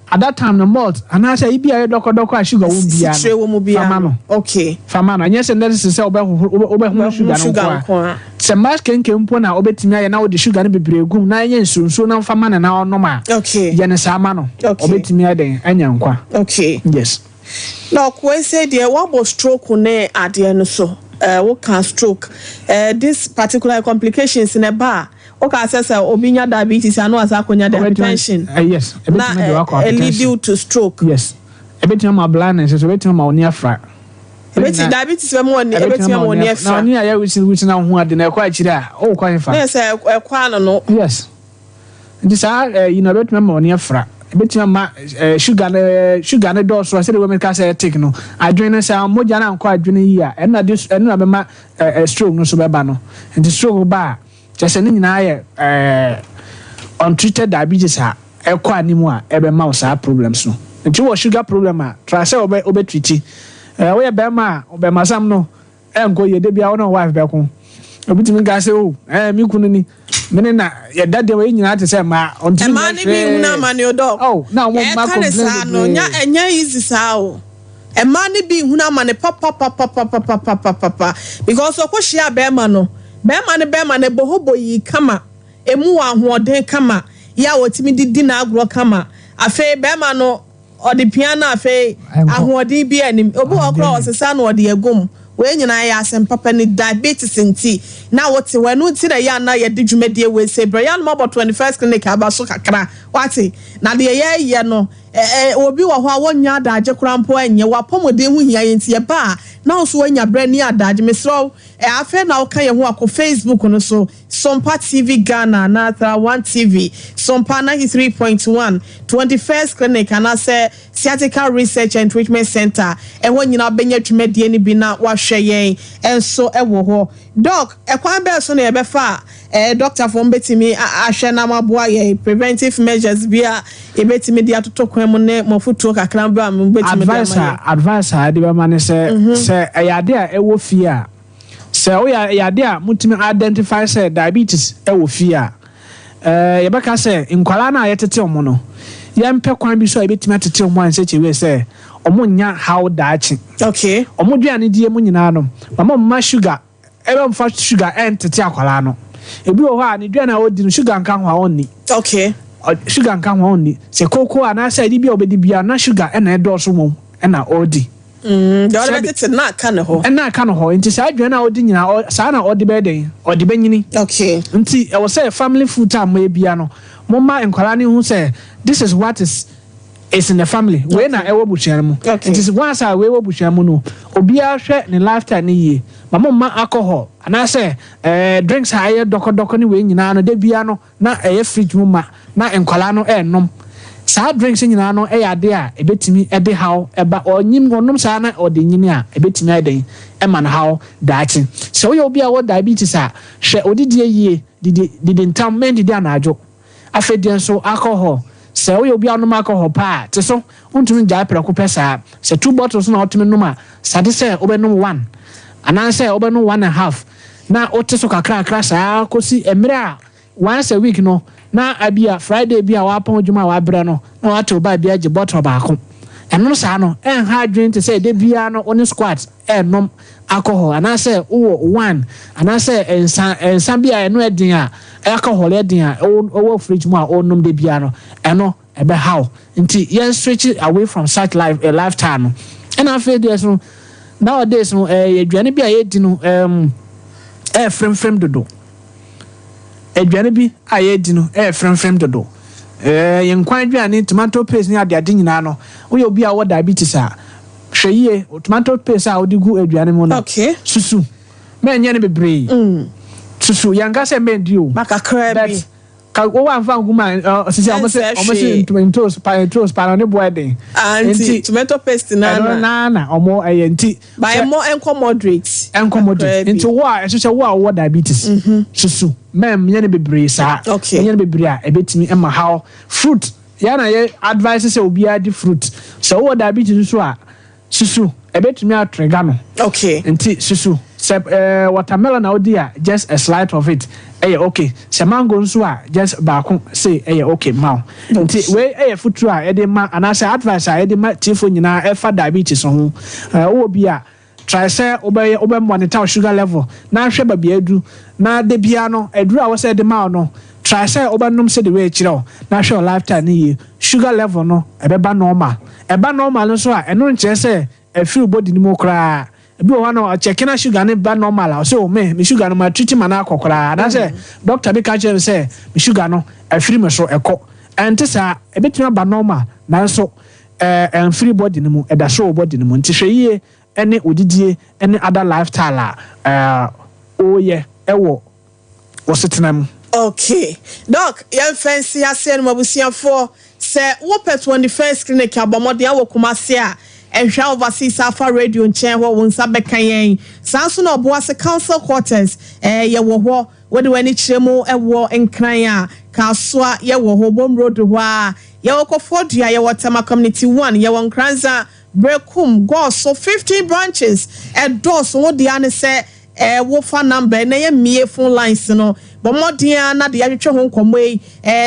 at that time the malt and I say bia dokodoko a sugar wo bia famano okay famano anya se ndese se obe sugar no se mas kenke mpo na obetimi aye na wo de sugar no bebre gum na anya nsunsu na famano na onoma okay ye ne samano obetimi aden anya nkwa okay yes no when say there what stroke ne ade no so what can stroke this particular complications in a bar okay say obinya diabetes and no as akonya hypertension yes lead you to stroke yes ebetima ma blindness so ebetima ma oni afra diabetes we mo ebetima ma oni afra na oni aya wisi na ho ade na ekwa akire a o kwan fa yes ekwa no yes this you know ebetima ma oni afra ebetima ma sugar ne do so say we make say take no adwene say moja na nkọ adwene yi a ena be ma stroke no so be ba no and stroke ba just any na untreated diabetes a ekọ animu a ebe ma us problems no nti wo sugar problem a try say obe treat we be ma obe masam no enko ye de bia wona wife be ko obitimi ga say mi kunu ni mene na ye dade we nyina te say ma until ma ni bi huna ma ni odo na wo ma complain no nya easy sa o e ma ni bi huna ma ni papa because okohia be ma no be ma ne bohobo yi kama emu wa ahoden kama ya wotimi didi na agro kama afi be ma no odi piano afi ahoden bi anim obi okro osesa no odi egum we nyina ya asem papa ni diabetes nti na wote wenu nti na ya na ye dwumedie we se bra ya no about 21st clinic aba so kakra wate na de ye no obi wo ho awonya adaje krampo enye wapomode hu hia nti ye ba na so wanya bra ni adaje mesro afa na oka ye ho akọ Facebook no so Sompa TV Ghana na 1 TV Sompa 93.1 21st clinic and say Sciatica Research and Treatment Center e ho nyina benya dwumedie ni bi na wahwe yen enso ewo ho doc ekwan be so na ye be fa doctor from betimi ahwe na maboa ye preventive measures bia e betimi dia totokwan mu ne mofutuo kakran ba mu betimi advisor de be mane se ayade a ewo fie a se o yade a mutimi identify say diabetes ewo fie a ye beka se nkwala na ayetete omo no ye mpe kwan bi so e betimi atete omo an se chewe se omo nya how daachi okay omo duane die mu nyina no mama ma sugar ebe mfa sugar entete akwala no ebi wo ha ni duane a odi no sugar nka ho a onni okay sugar nka ho onni se koko ana say di bia obedi bia na sugar e na edo so mom e na odi the other bit na kan ho e na kan ho nti sa duane a odi nyina sa na odi be den odi be nyini okay nti e wo say family food time e bia no mama enkwala ni hu say this is what is in the family we na ewo buchian mu nti once a we wo buchian mu no obi a hwe ne lifestyle ni ye mama alcohol ana say drinks higher doko ni we nyina no de bia no na fridge mu ma na enkwala no enom saa drinks nyina no ade a ebetimi ede haw eba onyim onom saa na ode nyini a ebetimi ade ema na haw daachi so we obi a wo diabetes a hwe odidie yie didi ntam men didi anajo afedie nso alcohol so we obi a onom alcohol pa te so untumi gya preko pesa so 2 bottles na otumi nom a sade se obenom 1 anan se obenom 1.5 na oteso kakra saa kosi emre a once a week no na abia Friday bia wa pon djuma wa bra no na wa to ba bia je bottle ba ko eno sa no ha drink to say de bia no on squat nom alcohol ana say one ana say ensan bia eno edin a alcohol edin a o fridge mu a onum de bia no eno ebe how nti yen switch away from such lifetime no and after this no nowadays no aduane bia ye di no frem dodo aduane bi a ye di no frem dodo yenkwan aduane tomato paste ni ade nyina no wo obi a wo diabetes a hweye tomato paste a odigu aduane mu no okay susu me nye ne bebre susu yanga se mendi o makakra bi ka wo wan fa nguma sisi omo tomato pa ne boarding anti tomato paste na omo nti by more moderate nti wo a ehye wo diabetes susu mem nye ne bebre sa nye ne bebre a ebetimi ema how fruit ya na ye advice say obi adi fruit so wo diabetes so a susu ebetimi atrega no okay nti susu watermelon na odi a just a slice of it okay se mango nso a just baako say okay ma nti we futu a ede ma anase advice a ede ma tifo nyina efa diabetes ho wo bi a try say obe monitor sugar level na hwe ba bia edu na de bia no eduru a wo say de ma no try say obe nom say the way chiro na hwe lifetime ni sugar level no ebeba normal no so a eno nche say feel body ni mo kra ebi o wana check na sugar ne ba normal so me sugar no ma treat man akokora na say doctor be catch him say me sugar no afiri me so ekọ entisa ebetuna ba normal na so free body ni mu eda so body ni mu nti hweye ene odidie ene other lifestyle oye ewo wosetenam okay doc yan fancy ase no mabusiafo se wo pet 21st clinic abomode awo kumase a ehwa overseas afa radio nchen ho wonsa bekan yen sanso na oboase council quarters ye wo ho wode wani kiremu ewo enkran a kasoa ye wo ho bom road ho a ye wo kofodua ye wo Tema community 1 ye wo nkranza brekum go so 15 branches dos wo dia ne se wo fa number na ye mie phone lines no bomodia na de atwetwe ho nkomo yi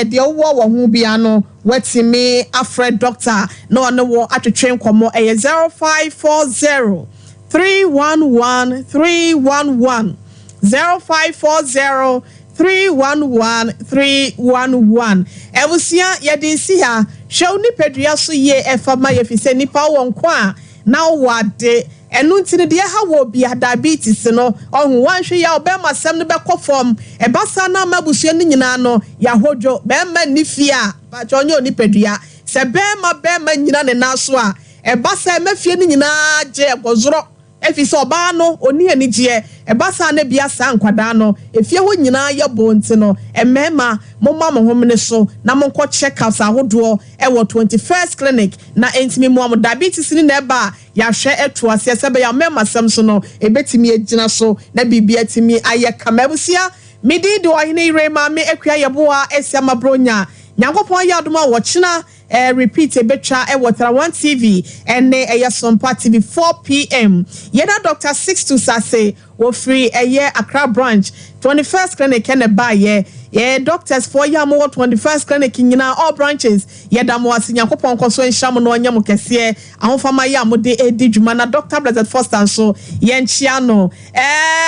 de wo ho bia no wetimi afred doctor no no wo atwetwe nkomo 0540 311 311 0540 311 311 ebusia ye de si ha hwe ni pedua so ye efama ye fise nipa won kwa na wade enu ntine de ha wo bia diabetes no ohun wanhwe ya obema sem no bekofom ebasa na mabusu ni nyina no ya hodwo bema nifia ba jonyo ni pedua se bema nyina ne naso a ebasa emafie ni nyina je egozoro efise oba no oni anigye ebasa na bia sa nkwada no efie ho nyina ya bonti no emema momma mo homne so na monko check out ahodo ewo 21st clinic na entimi mo am diabetes ni na eba ya hwe eto ase sebe ya mema sam so no ebetimi agina so na bibia timi aye kamabusia midi do ahine ire ma me akua yeboa esiama bronya nyankopon ya adoma wo china repeat betcha Tera 1 TV and Sompa TV 4 p.m. Yena Dr. 62 Sase wo free Accra branch 21st clinic and buy doctors for ya mo 21st clinic nyina all branches yeda mo asinyakopon koso enham no onyam kese ahofama ya mo de edidwuma na Dr. Blessed Foster so yenchia no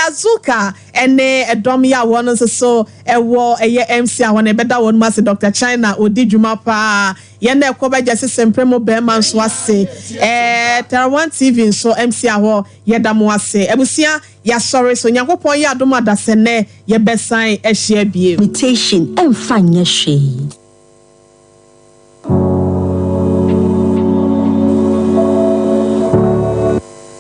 azuka ene edom ya won so ewo MC a won ebeda won mas Dr. China odidwuma pa yena ekobeja sesempre bema so ase Tera 1 TV so MC a ho yeda mo ase ebusia ya sorry so nyakopon ya adoma dasene ye besan ehia bie mutation emfanya hwe